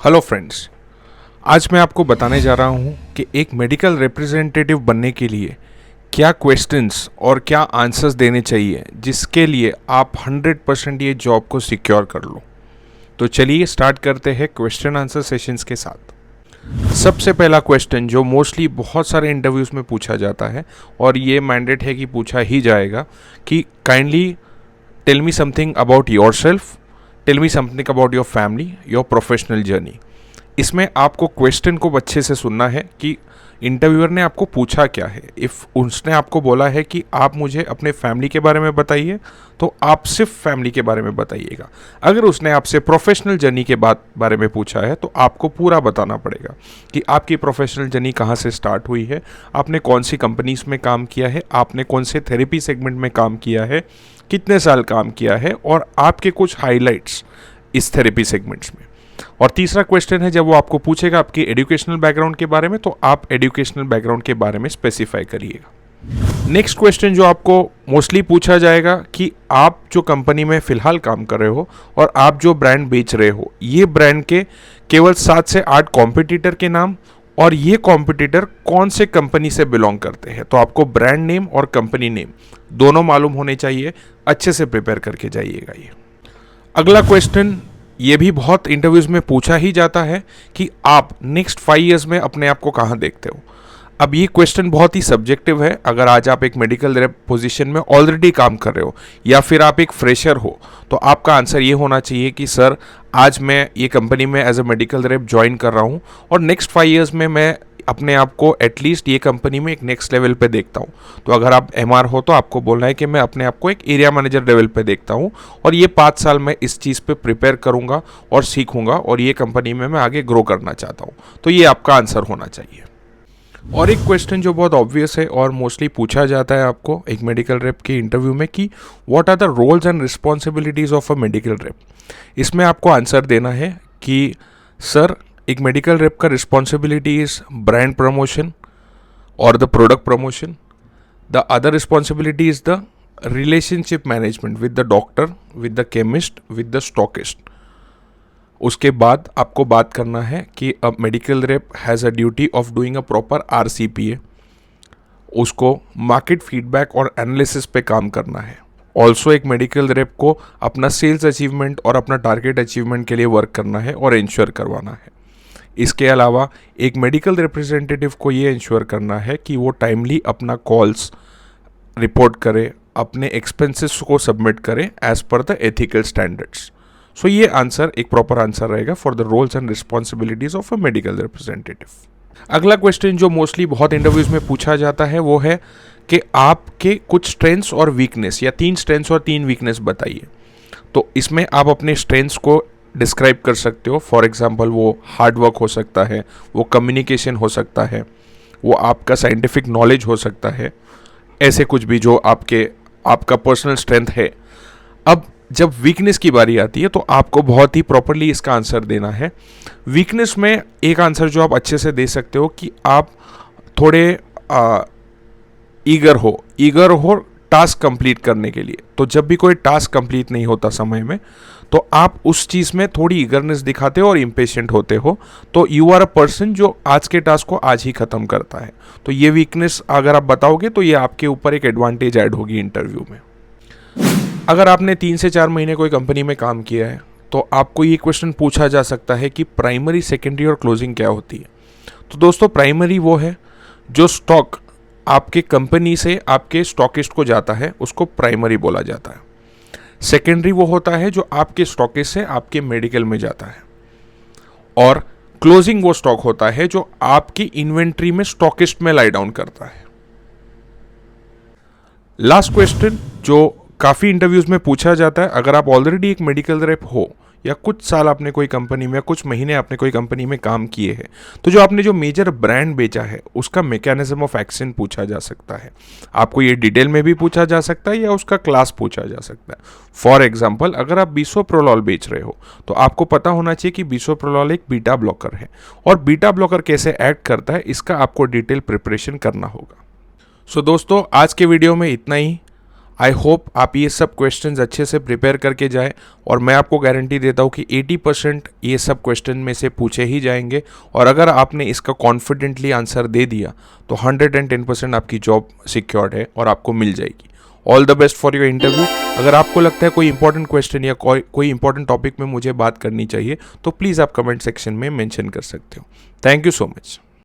Hello friends, आज मैं आपको बताने जा रहा हूँ कि एक मेडिकल रिप्रेजेंटेटिव बनने के लिए क्या क्वेश्चंस और क्या आंसर्स देने चाहिए जिसके लिए आप 100% ये जॉब को सिक्योर कर लो। तो चलिए स्टार्ट करते हैं क्वेश्चन आंसर सेशंस के साथ। सबसे पहला क्वेश्चन जो मोस्टली बहुत सारे इंटरव्यूज़ में पूछा जाता है और ये मैंडेट है कि पूछा ही जाएगा कि kindly tell me something about yourself, tell me something about your family, your professional journey. इसमें आपको क्वेश्चन को अच्छे से सुनना है कि इंटरव्यूअर ने आपको पूछा क्या है। इफ़ उसने आपको बोला है कि आप मुझे अपने फैमिली के बारे में बताइए तो आप सिर्फ फैमिली के बारे में बताइएगा। अगर उसने आपसे प्रोफेशनल जर्नी के बारे में पूछा है तो आपको पूरा बताना पड़ेगा कि आपकी प्रोफेशनल जर्नी कहाँ से स्टार्ट हुई है, आपने कौन सी कंपनीज में काम किया है, आपने कौन से थेरेपी सेगमेंट में काम किया है, कितने साल काम किया है और आपके कुछ हाईलाइट्स इस थेरेपी सेगमेंट्स में। और तीसरा क्वेश्चन है जब वो आपको पूछेगा आपकी एजुकेशनल बैकग्राउंड के बारे में तो आप एजुकेशनल बैकग्राउंड के बारे में स्पेसिफाई करिएगा। नेक्स्ट क्वेश्चन जो आपको मोस्टली पूछा जाएगा कि आप जो कंपनी में फ़िलहाल काम कर रहे हो और आप जो ब्रांड बेच रहे हो, ये ब्रांड के केवल 7 से 8 कॉम्पिटिटर के नाम और ये कॉम्पिटिटर कौन से कंपनी से बिलोंग करते हैं। तो आपको ब्रांड नेम और कंपनी नेम दोनों मालूम होने चाहिए। अच्छे से प्रिपेयर करके जाइएगा। ये अगला क्वेश्चन ये भी बहुत इंटरव्यूज़ में पूछा ही जाता है कि आप नेक्स्ट 5 ईयर्स में अपने आप को कहाँ देखते हो। अब ये क्वेश्चन बहुत ही सब्जेक्टिव है। अगर आज आप एक मेडिकल रेप पोजीशन में ऑलरेडी काम कर रहे हो या फिर आप एक फ्रेशर हो तो आपका आंसर ये होना चाहिए कि सर आज मैं ये कंपनी में as a medical rep join कर रहा हूँ और नेक्स्ट 5 ईयर्स में मैं अपने आप को एटलीस्ट ये कंपनी में एक नेक्स्ट लेवल पे देखता हूँ। तो अगर आप एमआर हो तो आपको बोलना है कि मैं अपने आप को एक एरिया मैनेजर लेवल पे देखता हूँ और ये 5 साल में इस चीज़ पे प्रिपेयर करूँगा और सीखूंगा और ये कंपनी में मैं आगे ग्रो करना चाहता हूँ। तो ये आपका आंसर होना चाहिए। और एक क्वेश्चन जो बहुत ऑब्वियस है और मोस्टली पूछा जाता है आपको एक मेडिकल रेप के इंटरव्यू में कि what are the roles and responsibilities of a medical rep. इसमें आपको आंसर देना है कि सर एक मेडिकल रेप का रिस्पॉन्सिबिलिटी इज ब्रांड प्रमोशन और the product promotion. The other responsibility is the relationship management with the doctor, with the chemist, with the stockist. उसके बाद आपको बात करना है कि a medical rep has a duty of doing a proper RCPA। उसको market feedback और analysis पे काम करना है। ऑल्सो एक मेडिकल रेप को अपना सेल्स अचीवमेंट और अपना टारगेट अचीवमेंट के लिए वर्क करना है और इंश्योर करवाना है। इसके अलावा एक मेडिकल रिप्रेजेंटेटिव को ये इंश्योर करना है कि वो टाइमली अपना कॉल्स रिपोर्ट करे, अपने एक्सपेंसेस को सबमिट करे as per the ethical standards. सो ये आंसर एक प्रॉपर आंसर रहेगा for the roles and responsibilities of a medical representative. अगला क्वेश्चन जो मोस्टली बहुत इंटरव्यूज में पूछा जाता है वो है कि आपके कुछ स्ट्रेंथ्स और वीकनेस या 3 स्ट्रेंथ्स और 3 वीकनेस बताइए। तो इसमें आप अपने स्ट्रेंथ्स को डिस्क्राइब कर सकते हो। फॉर एग्जांपल वो हार्ड वर्क हो सकता है, वो कम्युनिकेशन हो सकता है, वो आपका साइंटिफिक नॉलेज हो सकता है, ऐसे कुछ भी जो आपका पर्सनल स्ट्रेंथ है। अब जब वीकनेस की बारी आती है तो आपको बहुत ही प्रॉपरली इसका आंसर देना है। वीकनेस में एक आंसर जो आप अच्छे से दे सकते हो कि आप थोड़े ईगर हो टास्क कंप्लीट करने के लिए। तो जब भी कोई टास्क कंप्लीट नहीं होता समय में तो आप उस चीज़ में थोड़ी ईगरनेस दिखाते हो और इम्पेशेंट होते हो। तो यू आर अ पर्सन जो आज के टास्क को आज ही ख़त्म करता है। तो ये वीकनेस अगर आप बताओगे तो ये आपके ऊपर एक एडवांटेज ऐड होगी इंटरव्यू में। अगर आपने 3 से 4 महीने कोई कंपनी में काम किया है तो आपको ये क्वेश्चन पूछा जा सकता है कि प्राइमरी, सेकेंडरी और क्लोजिंग क्या होती है। तो दोस्तों प्राइमरी वो है जो स्टॉक आपके कंपनी से आपके स्टॉकिस्ट को जाता है, उसको प्राइमरी बोला जाता है। सेकेंडरी वो होता है जो आपके स्टॉकिस्ट से आपके मेडिकल में जाता है और क्लोजिंग वो स्टॉक होता है जो आपकी इन्वेंट्री में स्टॉकिस्ट में लाई डाउन करता है। लास्ट क्वेश्चन जो काफ़ी इंटरव्यूज में पूछा जाता है, अगर आप ऑलरेडी एक मेडिकल रेप हो या कुछ साल आपने कोई कंपनी में, कुछ महीने आपने कोई कंपनी में काम किए हैं तो जो आपने जो मेजर ब्रांड बेचा है उसका मैकेनिज्म ऑफ एक्शन पूछा जा सकता है। आपको ये डिटेल में भी पूछा जा सकता है या उसका क्लास पूछा जा सकता है। फॉर एग्जाम्पल अगर आप बिसोप्रोलॉल बेच रहे हो तो आपको पता होना चाहिए कि बिसोप्रोलॉल एक बीटा ब्लॉकर है और बीटा ब्लॉकर कैसे एक्ट करता है इसका आपको डिटेल प्रिपरेशन करना होगा। सो दोस्तों आज के वीडियो में इतना ही। आई होप आप ये सब क्वेश्चंस अच्छे से प्रिपेयर करके जाएं और मैं आपको गारंटी देता हूँ कि 80% ये सब क्वेश्चन में से पूछे ही जाएंगे और अगर आपने इसका कॉन्फिडेंटली आंसर दे दिया तो 110% आपकी जॉब सिक्योर्ड है और आपको मिल जाएगी। All the best for your interview. अगर आपको लगता है कोई इंपॉर्टेंट क्वेश्चन या कोई इंपॉर्टेंट टॉपिक में मुझे बात करनी चाहिए तो प्लीज़ आप कमेंट सेक्शन में मेंशन कर सकते हो। Thank you so much.